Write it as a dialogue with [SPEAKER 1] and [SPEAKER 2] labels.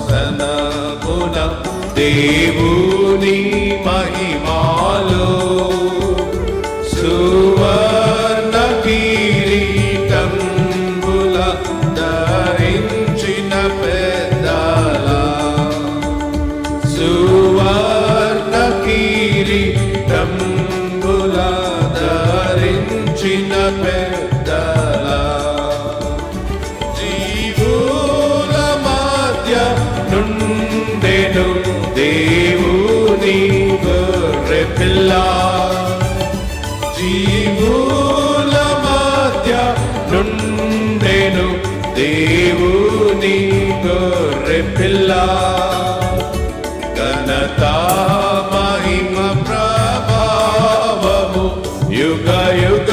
[SPEAKER 1] సింహాసనమున దేవుని మహిమాలో సువర్ణ కిరీటంబుల ధరించిన పెద్దల సువర్ణ కిరీటంబుల ధరించిన పెద్దల జీవుల మధ్య నుండెను దేవుని గొర్రె పిల్ల జీవుల మధ్య నుండెను దేవుని గొర్రె పిల్ల ఘనత మహిమ ప్రభావము యుగ యుగ